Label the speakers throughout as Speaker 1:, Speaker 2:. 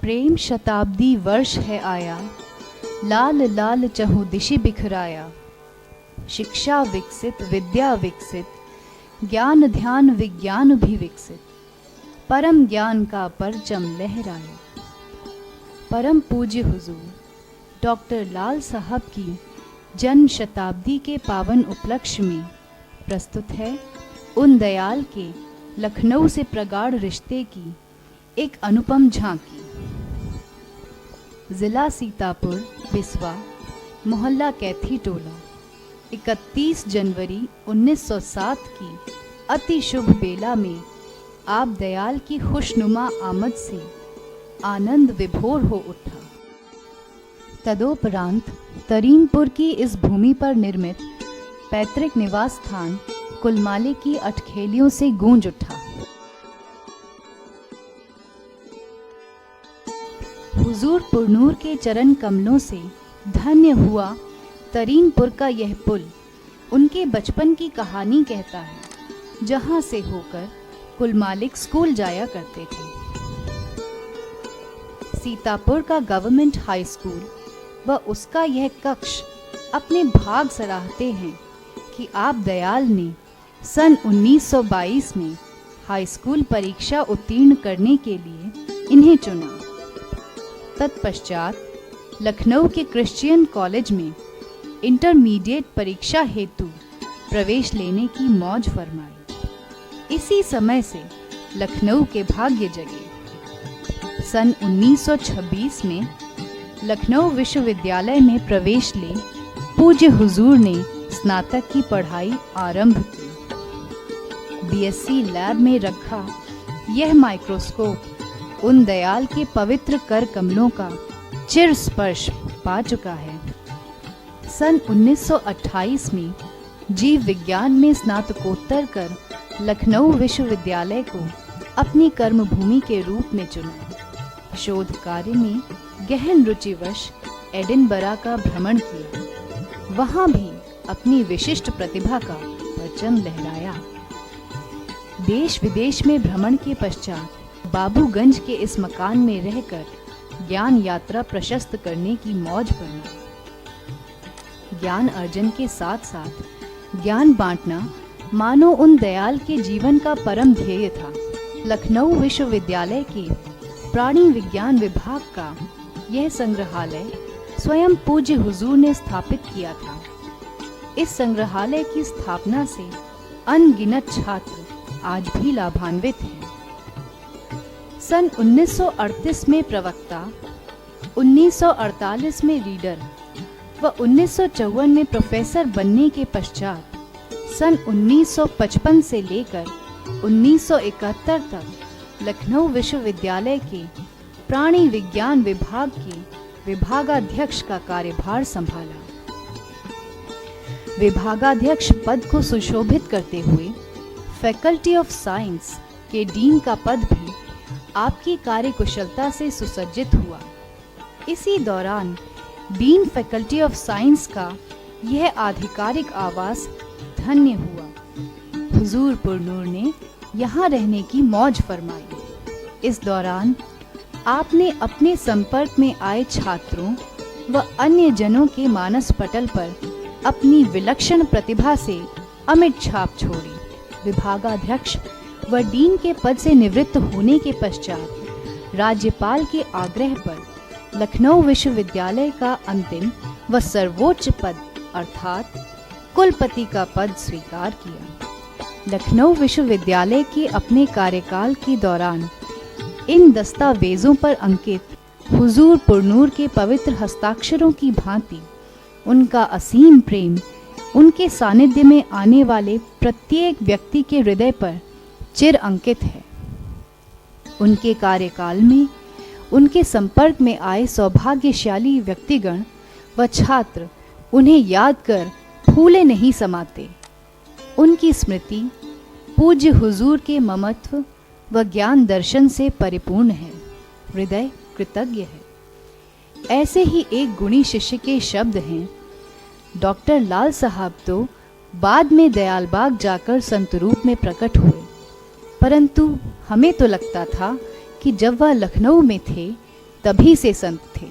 Speaker 1: प्रेम शताब्दी वर्ष है आया, लाल लाल चहु दिशि बिखराया। शिक्षा विकसित, विद्या विकसित, ज्ञान ध्यान विज्ञान भी विकसित, परम ज्ञान का परचम लहराया। परम पूज्य हुजूर डॉक्टर लाल साहब की जन्म शताब्दी के पावन उपलक्ष्य में प्रस्तुत है उन दयाल के लखनऊ से प्रगाढ़ रिश्ते की एक अनुपम झांकी। जिला सीतापुर, बिस्वा, मोहल्ला कैथी टोला, 31 जनवरी 1907 की अति शुभ बेला में आप दयाल की खुशनुमा आमद से आनंद विभोर हो उठा। तदोपरांत तरीनपुर की इस भूमि पर निर्मित पैतृक निवास स्थान कुलमाले की अटखेलियों से गूंज उठा। हुजूर पुरनूर के चरण कमलों से धन्य हुआ तरीनपुर का यह पुल उनके बचपन की कहानी कहता है, जहां से होकर कुलमालिक स्कूल जाया करते थे। सीतापुर का गवर्नमेंट हाई स्कूल व उसका यह कक्ष अपने भाग सराहते हैं कि आप दयाल ने सन 1922 में हाई स्कूल परीक्षा उत्तीर्ण करने के लिए इन्हें चुना। तत्पश्चात लखनऊ के क्रिश्चियन कॉलेज में इंटरमीडिएट परीक्षा हेतु प्रवेश लेने की मौज फरमाई। इसी समय से लखनऊ के भाग्य जगे। सन 1926 में लखनऊ विश्वविद्यालय में प्रवेश ले पूज्य हुजूर ने स्नातक की पढ़ाई आरंभ की। बीएससी लैब में रखा यह माइक्रोस्कोप उन दयाल के पवित्र कर कमलों का चिर स्पर्श पा चुका है। सन 1928 में जीव विज्ञान में स्नातकोत्तर कर लखनऊ विश्वविद्यालय को अपनी कर्मभूमि के रूप में चुना। शोध कार्य में गहन रुचिवश एडिनबरा का भ्रमण किया। वहां भी अपनी विशिष्ट प्रतिभा का परचम लहराया। देश विदेश में भ्रमण के पश्चात बाबूगंज के इस मकान में रहकर ज्ञान यात्रा प्रशस्त करने की मौज बनी। ज्ञान अर्जन के साथ साथ ज्ञान बांटना मानो उन दयाल के जीवन का परम ध्येय था। लखनऊ विश्वविद्यालय के प्राणी विज्ञान विभाग का यह संग्रहालय स्वयं पूज्य हुजूर ने स्थापित किया था। इस संग्रहालय की स्थापना से अनगिनत छात्र आज भी लाभान्वित हैं। सन 1938 में प्रवक्ता, 1948 में रीडर व 1954 में प्रोफेसर बनने के पश्चात सन 1955 से लेकर 1971 तक लखनऊ विश्वविद्यालय के प्राणी विज्ञान विभाग के विभागाध्यक्ष का कार्यभार संभाला। विभागाध्यक्ष पद को सुशोभित करते हुए फैकल्टी ऑफ साइंस के डीन का पद भी आपकी कार्यकुशलता से सुसज्जित हुआ। इसी दौरान डीन फैकल्टी ऑफ साइंस का यह आधिकारिक आवास धन्य हुआ। हुजूर पुरनूर ने यहाँ रहने की मौज फरमाई। इस दौरान आपने अपने संपर्क में आए छात्रों व अन्य जनों के मानस पटल पर अपनी विलक्षण प्रतिभा से अमिट छाप छोड़ी। विभागाध्यक्ष व डीन के पद से निवृत्त होने के पश्चात राज्यपाल के आग्रह पर लखनऊ विश्वविद्यालय का अंतिम व सर्वोच्च पद अर्थात कुलपति का पद स्वीकार किया। लखनऊ विश्वविद्यालय के अपने कार्यकाल के दौरान इन दस्तावेजों पर अंकित हुजूर पुरनूर के पवित्र हस्ताक्षरों की भांति उनका असीम प्रेम उनके सानिध्य में आने वाले प्रत्येक व्यक्ति के हृदय पर चिर अंकित है। उनके कार्यकाल में उनके संपर्क में आए सौभाग्यशाली व्यक्तिगण व छात्र उन्हें याद कर फूले नहीं समाते। उनकी स्मृति पूज्य हुजूर के ममत्व व ज्ञान दर्शन से परिपूर्ण है। हृदय कृतज्ञ है। ऐसे ही एक गुणी शिष्य के शब्द हैं, डॉक्टर लाल साहब तो बाद में दयालबाग जाकर संत रूप में प्रकट हुए, परंतु हमें तो लगता था कि जब वह लखनऊ में थे तभी से संत थे।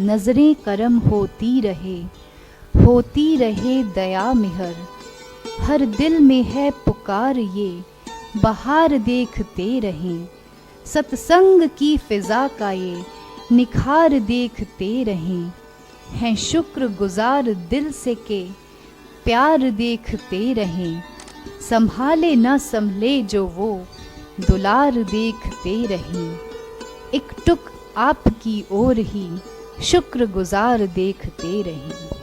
Speaker 1: नजरें करम होती रहे दया मिहर, हर दिल में है पुकार ये बहार देखते रहें। सत्संग की फिजा का ये निखार देखते रहें। हैं शुक्र गुजार दिल से के प्यार देखते रहें। संभाले न संभले जो वो दुलार देखते रहें। एक टुक आपकी ओर ही शुक्र गुजार देखते रहें।